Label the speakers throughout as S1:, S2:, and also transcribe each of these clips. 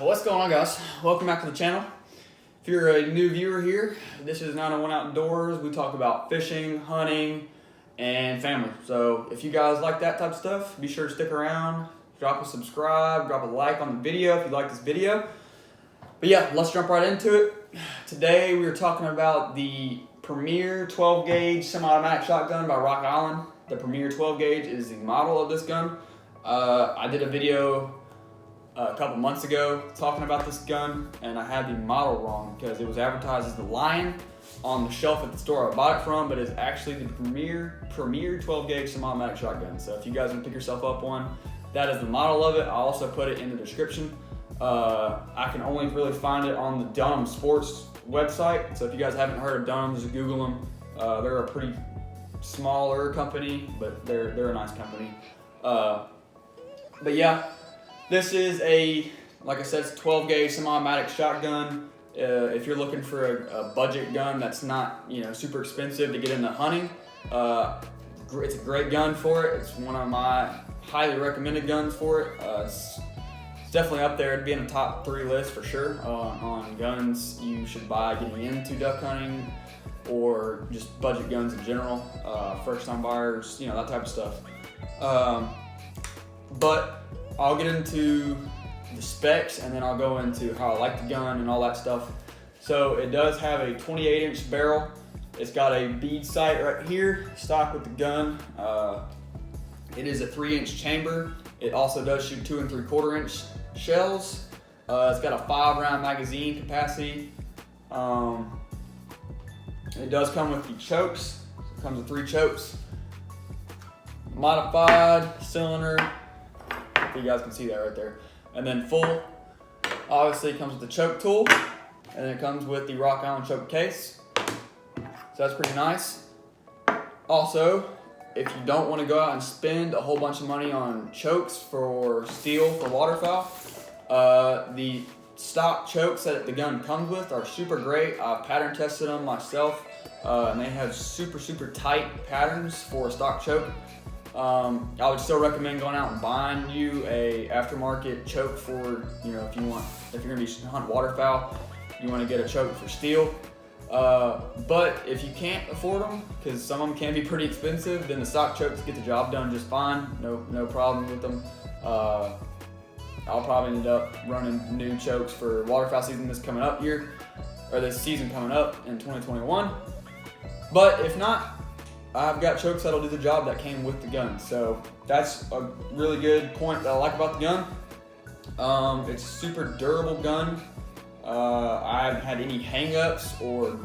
S1: What's going on, guys? Welcome back to the channel. If you're a new viewer here, this is 901 Outdoors. We talk about fishing, hunting, and family. So if you guys like that type of stuff, be sure to stick around, drop a subscribe, drop a like on the video if you like this video. But yeah, let's jump right into it. Today we are talking about the Premier 12 gauge semi-automatic shotgun by Rock Island. The Premier 12 gauge is the model of this gun. I did a video a couple months ago talking about this gun, and I had the model wrong because it was advertised as the Lion on the shelf at the store I bought it from, but it's actually the Premier 12 gauge semi-automatic shotgun. So if you guys want to pick yourself up one, that is the model of it. I also put it in the description. I can only really find it on the Dunham Sports website, so if you guys haven't heard of Dunham, just Google them. They're a pretty smaller company, but they're a nice company. But yeah, this is like I said, it's a 12 gauge semi-automatic shotgun. If you're looking for a budget gun that's not, super expensive to get into hunting, it's a great gun for it. It's one of my highly recommended guns for it. It's definitely up there to be in the top 3 list for sure on guns you should buy getting into duck hunting, or just budget guns in general, first time buyers, that type of stuff. But I'll get into the specs, and then I'll go into how I like the gun and all that stuff. So it does have a 28-inch barrel. It's got a bead sight right here, stock with the gun. It is a 3-inch chamber. It also does shoot 2 3/4-inch shells. It's got a 5-round magazine capacity. It does come with the chokes. It comes with 3 chokes. Modified cylinder. You guys can see that right there. And then full, obviously, comes with the choke tool, and it comes with the Rock Island choke case. So that's pretty nice. Also, if you don't want to go out and spend a whole bunch of money on chokes for steel for waterfowl, the stock chokes that the gun comes with are super great. I've pattern tested them myself, and they have super tight patterns for a stock choke. I would still recommend going out and buying you a aftermarket choke for, if you're gonna be hunting waterfowl, you want to get a choke for steel. But if you can't afford them, because some of them can be pretty expensive, then the stock chokes get the job done just fine. No problem with them. I'll probably end up running new chokes for waterfowl season this season coming up in 2021. But if not, I've got chokes that'll do the job that came with the gun. So that's a really good point that I like about the gun. It's a super durable gun. I haven't had any hang-ups or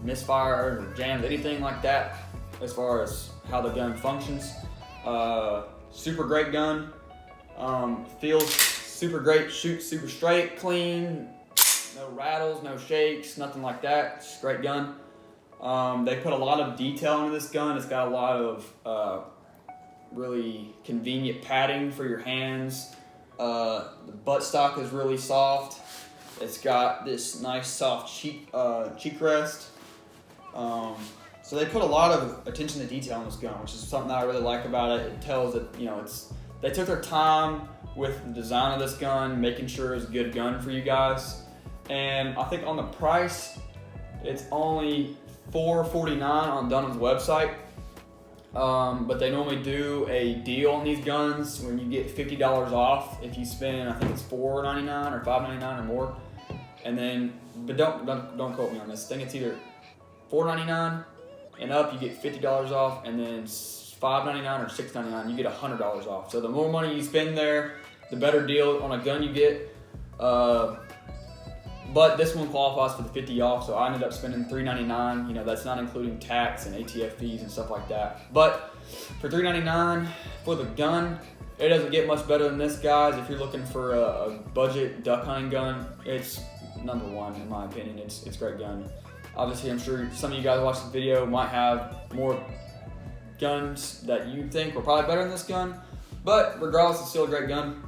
S1: misfires or jams, anything like that as far as how the gun functions. Super great gun. Feels super great, shoots super straight, clean, no rattles, no shakes, nothing like that. It's a great gun. They put a lot of detail into this gun. It's got a lot of really convenient padding for your hands. The buttstock is really soft. It's got this nice soft cheek rest. So they put a lot of attention to detail in this gun, which is something that I really like about it. It tells that they took their time with the design of this gun, making sure it was a good gun for you guys. And I think on the price, it's only $449 on Dunham's website, but they normally do a deal on these guns when you get $50 off if you spend, I think it's $4.99 or $5.99 or more. And then, but don't quote me on this. I think it's either $4.99 and up, you get $50 off, and then $5.99 or $6.99, you get $100 off. So the more money you spend there, the better deal on a gun you get. But this one qualifies for the 50 off, so I ended up spending $3.99. That's not including tax and ATF fees and stuff like that. But for $3.99 for the gun, it doesn't get much better than this, guys. If you're looking for a budget duck hunting gun, it's number one in my opinion. It's a great gun. Obviously, I'm sure some of you guys watching the video might have more guns that you think were probably better than this gun, but regardless, it's still a great gun.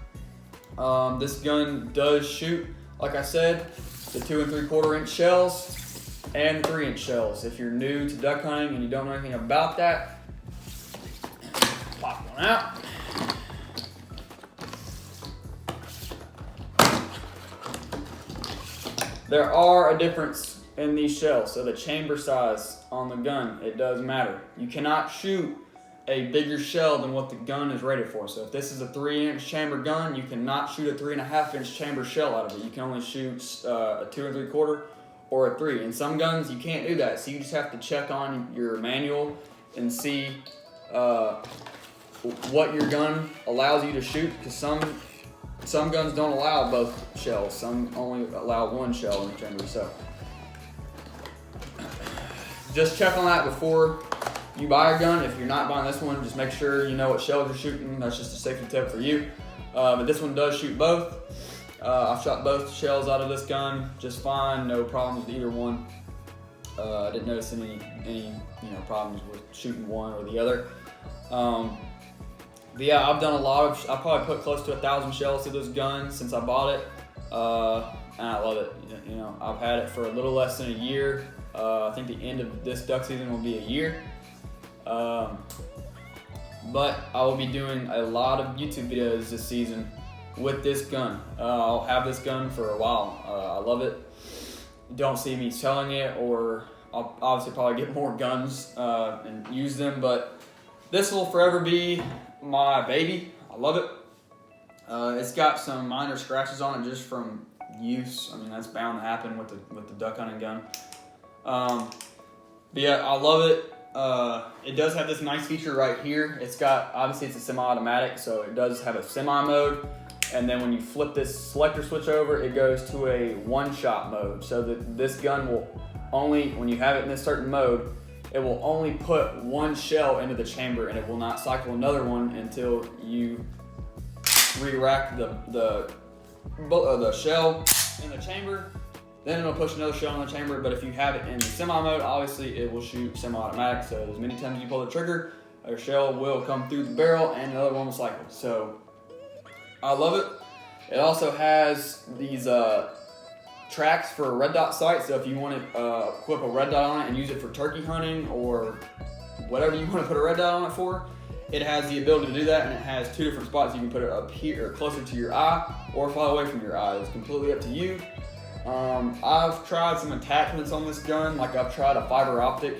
S1: This gun does shoot, like I said, the 2 3/4-inch shells and 3-inch shells. If you're new to duck hunting and you don't know anything about that, pop one out. There are a difference in these shells. So the chamber size on the gun, it does matter. You cannot shoot a bigger shell than what the gun is rated for. So if this is a 3-inch chamber gun, you cannot shoot a 3.5-inch chamber shell out of it. You can only shoot a 2 3/4 or a 3. In some guns, you can't do that. So you just have to check on your manual and see what your gun allows you to shoot, because some guns don't allow both shells. Some only allow one shell in the chamber. So just check on that before you buy a gun. If you're not buying this one, just make sure you know what shells you're shooting. That's just a safety tip for you. But this one does shoot both. I've shot both shells out of this gun just fine, no problems with either one. I didn't notice any problems with shooting one or the other. But yeah, I've done a lot of. I probably put close to 1,000 shells to this gun since I bought it, and I love it. I've had it for a little less than a year. I think the end of this duck season will be a year. But I will be doing a lot of YouTube videos this season with this gun. I'll have this gun for a while. I love it. Don't see me selling it, or I'll obviously probably get more guns and use them, but this will forever be my baby. I love it. It's got some minor scratches on it just from use. I mean, that's bound to happen with the duck hunting gun. But yeah, I love it. It does have this nice feature right here. It's got, obviously it's a semi-automatic, so it does have a semi mode. And then when you flip this selector switch over, it goes to a one-shot mode. So that this gun will only, when you have it in this certain mode, it will only put one shell into the chamber, and it will not cycle another one until you re-rack the shell in the chamber. Then it'll push another shell in the chamber. But if you have it in the semi mode, obviously it will shoot semi-automatic. So as many times as you pull the trigger, a shell will come through the barrel and another one will cycle. So I love it. It also has these tracks for a red dot sight. So if you want to equip a red dot on it and use it for turkey hunting or whatever you want to put a red dot on it for, it has the ability to do that, and it has 2 different spots. You can put it up here, closer to your eye, or far away from your eye. It's completely up to you. I've tried some attachments on this gun. Like I've tried a fiber optic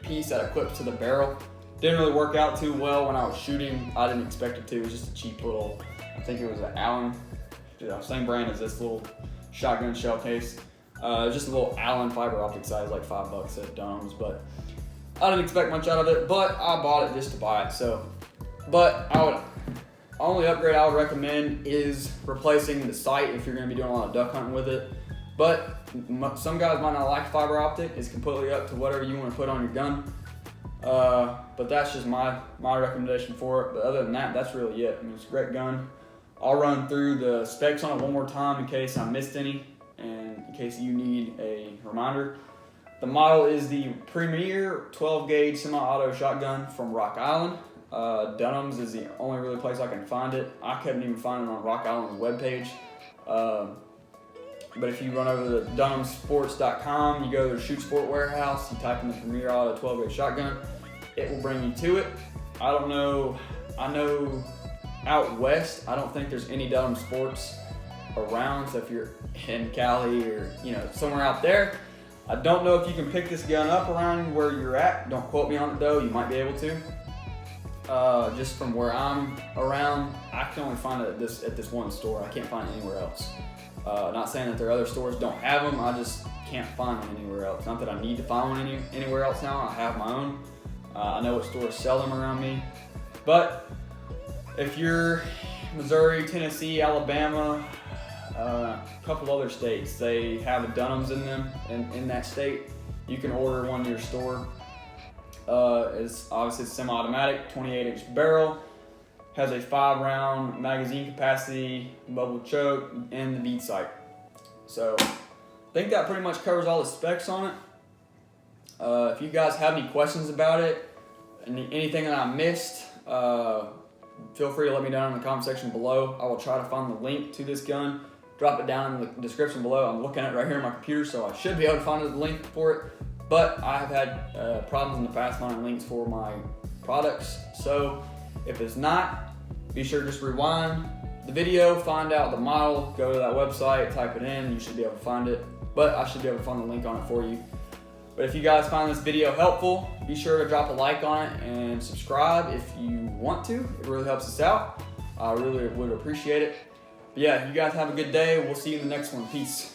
S1: piece that equips to the barrel. Didn't really work out too well when I was shooting. I didn't expect it to. It was just a cheap little, I think it was an Allen, same brand as this little shotgun shell case. Just a little Allen fiber optic size, like $5 at Dunham's, but I didn't expect much out of it, but I bought it just to buy it. So, but only upgrade I would recommend is replacing the sight if you're going to be doing a lot of duck hunting with it. But some guys might not like fiber optic. It's completely up to whatever you want to put on your gun. But that's just my recommendation for it. But other than that, that's really it. I mean, it's a great gun. I'll run through the specs on it one more time in case I missed any, and in case you need a reminder. The model is the Premier 12-gauge semi-auto shotgun from Rock Island. Dunham's is the only really place I can find it. I couldn't even find it on Rock Island's webpage. But if you run over to dunhamsports.com, you go to the Shoot Sport Warehouse, you type in the Premier Auto 12-gauge shotgun, it will bring you to it. I don't know, I know out west, I don't think there's any Dunham Sports around, so if you're in Cali or somewhere out there, I don't know if you can pick this gun up around where you're at. Don't quote me on it though, you might be able to. Just from where I'm around, I can only find it at this one store. I can't find it anywhere else. Not saying that their other stores don't have them, I just can't find them anywhere else. Not that I need to find one anywhere else now, I have my own. I know what stores sell them around me. But if you're Missouri, Tennessee, Alabama, a couple other states, they have a Dunham's in them, in that state, you can order one in your store. It's obviously semi-automatic, 28-inch barrel, has a 5-round magazine capacity, bubble choke, and the bead sight. So I think that pretty much covers all the specs on it. If you guys have any questions about it, anything that I missed, feel free to let me down in the comment section below. I will try to find the link to this gun, drop it down in the description below. I'm looking at it right here on my computer, so I should be able to find the link for it. But I have had problems in the past finding links for my products. So if it's not, be sure to just rewind, the video, find out the model, go to that website, type it in, you should be able to find it. But I should be able to find the link on it for you. But if you guys find this video helpful, be sure to drop a like on it and subscribe if you want to. It really helps us out. I really would appreciate it. But yeah, you guys have a good day. We'll see you in the next one. Peace.